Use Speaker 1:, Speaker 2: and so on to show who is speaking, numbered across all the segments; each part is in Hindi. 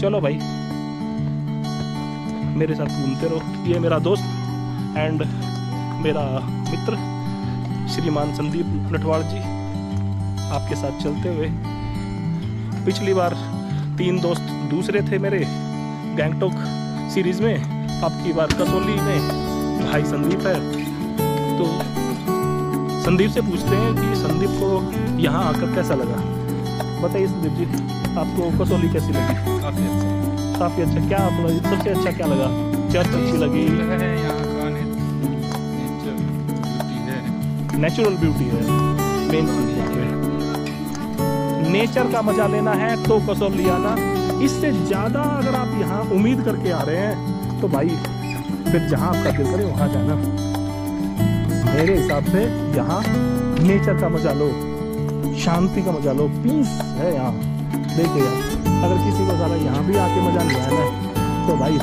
Speaker 1: चलो भाई मेरे साथ घूमते रहो। ये मेरा दोस्त एंड मेरा मित्र श्रीमान संदीप नटवाड़ जी आपके साथ चलते हुए। पिछली बार 3 दोस्त दूसरे थे मेरे गैंगटॉक सीरीज में, अब की बार कसौली में भाई संदीप है। तो संदीप से पूछते हैं कि संदीप को यहाँ आकर कैसा लगा। बताइए संदीप जी, आपको कसौली कैसी लगी?
Speaker 2: काफ़ी अच्छा।
Speaker 1: काफ़ी अच्छा। क्या आप सबसे अच्छा क्या लगा? चर्च अच्छी लगी?
Speaker 2: है यहाँ का नेचर ब्यूटी है,
Speaker 1: नेचुरल ब्यूटी है मेन चीज़ यहाँ पे। नेचर का मजा लेना है तो कसौली आना। इससे ज़्यादा अगर आप यहाँ उम्मीद करके आ रहे हैं तो भाई फिर जहाँ आपका दिल करे वहाँ जाना। मेरे हिसाब से यहाँ नेचर का मजा लो, शांति का मजा लो, पीस है यहाँ। देखिए यार, अगर किसी को ज़्यादा यहाँ भी आके मजा नहीं आया ना तो भाई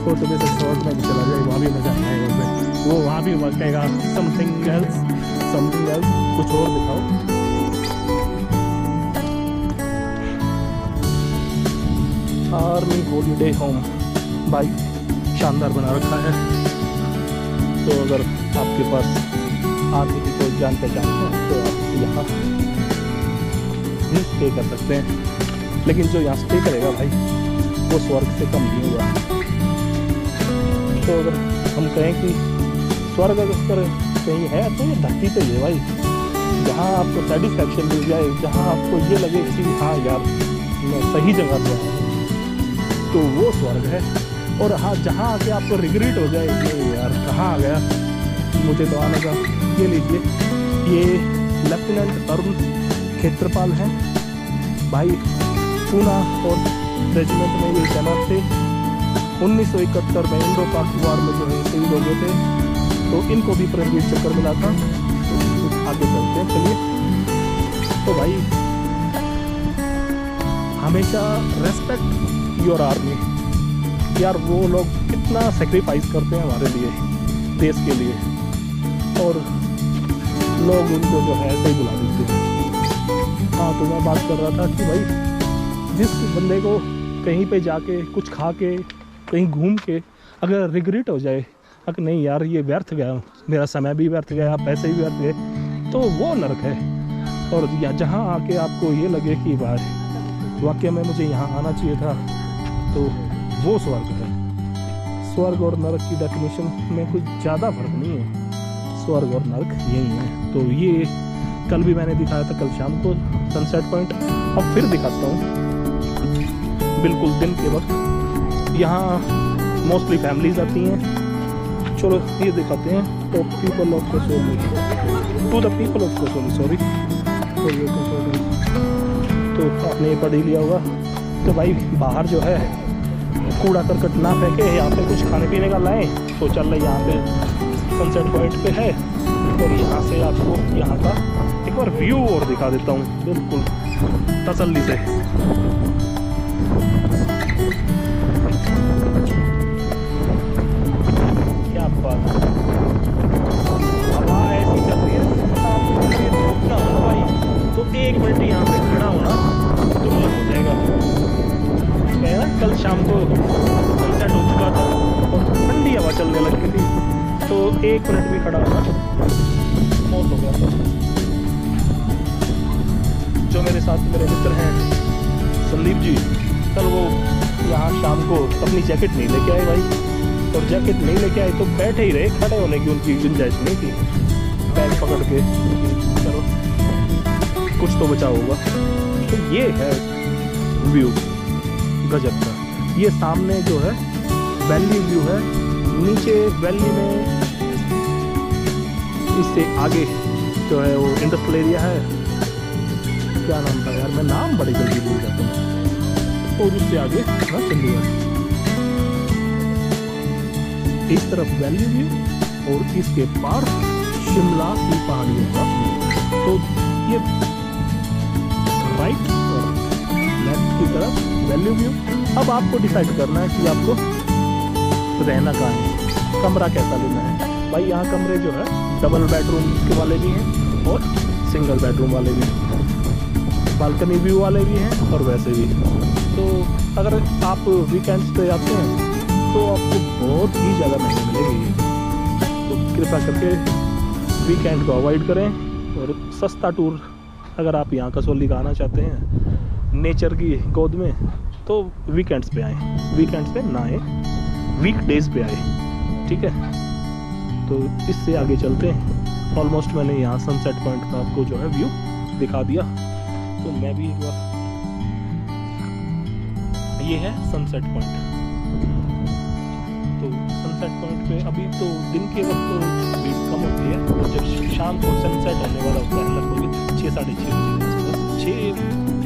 Speaker 1: वो तो जैसे शॉर्ट में भी चला जाए, वहाँ भी मजा नहीं आएगा। वो वहाँ भी कहेगा समथिंग एल्स, कुछ और दिखाओ। आर्मी हॉलीडे होम भाई शानदार बना रखा है। तो अगर आपके पास आर्मी की कोई जान पहचान है तो आप यहाँ स्टे कर सकते हैं। लेकिन जो यहाँ स्टे करेगा भाई वो स्वर्ग से कम नहीं होगा। तो अगर हम कहें कि स्वर्ग अगर कहीं है तो ये धरती पे ही है भाई, जहाँ आपको सेटिस्फैक्शन मिल जाए, जहाँ आपको ये लगे कि हाँ यार मैं सही जगह पे आया हूँ, तो वो स्वर्ग है। और हाँ, जहाँ आके आपको रिग्रेट हो जाए कि यार कहाँ आ गया, मुझे तो आने का। ये लीजिए, ये लेफ्टिनेंट अरुण क्षेत्रपाल हैं भाई, पूना और रेजिमेंट में ये तैनात थे। 1971 में इंडो पाक वार में जो है शहीद हो गए थे, तो इनको भी परमवीर चक्र मिला था। तो आगे चलते हैं, चलिए। तो भाई हमेशा रेस्पेक्ट योर आर्मी। यार वो लोग कितना सेक्रीफाइस करते हैं हमारे लिए, देश के लिए, और लोग उनको जो है ऐसे ही बुला देते हैं। हाँ, तो मैं बात कर रहा था कि भाई जिस बंदे को कहीं पे जाके कुछ खा के कहीं घूम के अगर रिग्रेट हो जाए, अगर नहीं यार ये व्यर्थ गया, मेरा समय भी व्यर्थ गया, पैसे भी व्यर्थ गए, तो वो नरक है। और या जहाँ आके आपको ये लगे कि भाई वाकई में मुझे यहाँ आना चाहिए था, तो वो स्वर्ग है। स्वर्ग और नरक की डेफिनेशन में कुछ ज़्यादा फर्क नहीं है, स्वर्ग और नरक यही है। तो ये कल भी मैंने दिखाया था, कल शाम को सनसेट पॉइंट। अब फिर दिखाता हूँ बिल्कुल दिन के वक्त। यहाँ मोस्टली फैमिलीज आती हैं। चलो ये दिखाते हैं। तो people of Kasauli, to the people of Kasauli, sorry. तो आपने पढ़ ही लिया होगा। तो भाई बाहर जो है कूड़ा करकट ना फेंके, यहाँ पे कुछ खाने पीने का लाएं। तो चल रहे यहाँ पे सनसेट पॉइंट पे है, और यहाँ से आपको यहाँ का एक बार व्यू और दिखा देता हूँ बिल्कुल तसल्ली से। क्या बात है, हवा ऐसी चल रही है, आपको ये धूप ना हो भाई तो 1 मिनट यहाँ पे खड़ा होना दुर्लभ हो जाएगा। क्या है, कल शाम को सनसेट हो चुका था और ठंडी हवा चलने लग गई थी, तो 1 मिनट भी खड़ा होना मौत हो गया। जो मेरे साथ मेरे मित्र हैं संदीप जी, कल वो यहाँ शाम को अपनी जैकेट नहीं लेके आए भाई, और जैकेट नहीं लेके आए तो बैठे ही रहे, खड़े होने की उनकी गुंजाइश नहीं थी। बैग पकड़ के चलो कुछ तो बचा होगा। तो ये है व्यू गजब का। ये सामने जो है वैली व्यू है, नीचे वैली में इससे आगे जो है वो इंडस्ट्रियल एरिया है। क्या नाम था यार, मैं नाम बड़ी जल्दी भूल जाता हूँ। और उससे आगे ना चंडीगढ़। इस तरफ वैली व्यू और इसके पार शिमला की पहाड़ियों का व्यू। तो ये राइट और लेफ्ट की तरफ वैली व्यू। अब आपको डिसाइड करना है कि आपको रहना कहाँ है, कमरा कैसा लेना है। भाई यहाँ कमरे जो है डबल बेडरूम के वाले भी हैं और सिंगल बेडरूम वाले भी हैं। बालकनी व्यू वाले भी हैं और वैसे भी। तो अगर आप वीकेंड्स पे आते हैं तो आपको बहुत ही ज़्यादा महंगे मिलेंगे। तो कृपया करके वीकेंड को अवॉइड करें और सस्ता टूर अगर आप यहाँ कसौली का आना चाहते हैं नेचर की गोद में तो वीकेंड्स पे आएँ, वीकेंड्स पे ना आए, वीकडेज पे आए, ठीक है। तो इससे आगे चलते हैं। ऑलमोस्ट मैंने यहाँ सनसेट पॉइंट का आपको जो है व्यू दिखा दिया। तो मैं भी एक बार, ये है सनसेट पॉइंट। तो सनसेट पॉइंट पे अभी तो दिन के वक्त तो भीड़ कम होती है, और जब शाम को सनसेट होने वाला होता है लगभग 6 साढ़े 6 बजे, 6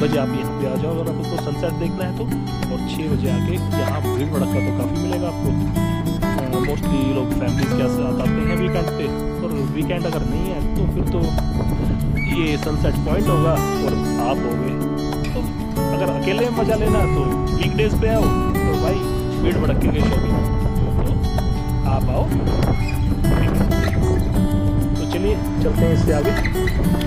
Speaker 1: बजे आप यहाँ पे आ जाओ अगर आपको सनसेट देखना है तो। और 6 बजे आके यहाँ भीड़ भड़का तो काफ़ी मिलेगा आपको। मोस्टली लोग फैमिलीज के साथ आते हैं वीकेंड पे, और वीकेंड अगर नहीं है तो फिर तो ये सनसेट पॉइंट होगा और आप होगे। तो अगर अकेले मज़ा लेना है तो वीकडेज पे आओ, तो भाई भीड़ भड़के के शौकीन तो आप आओ। तो चलिए चलते हैं इससे आगे।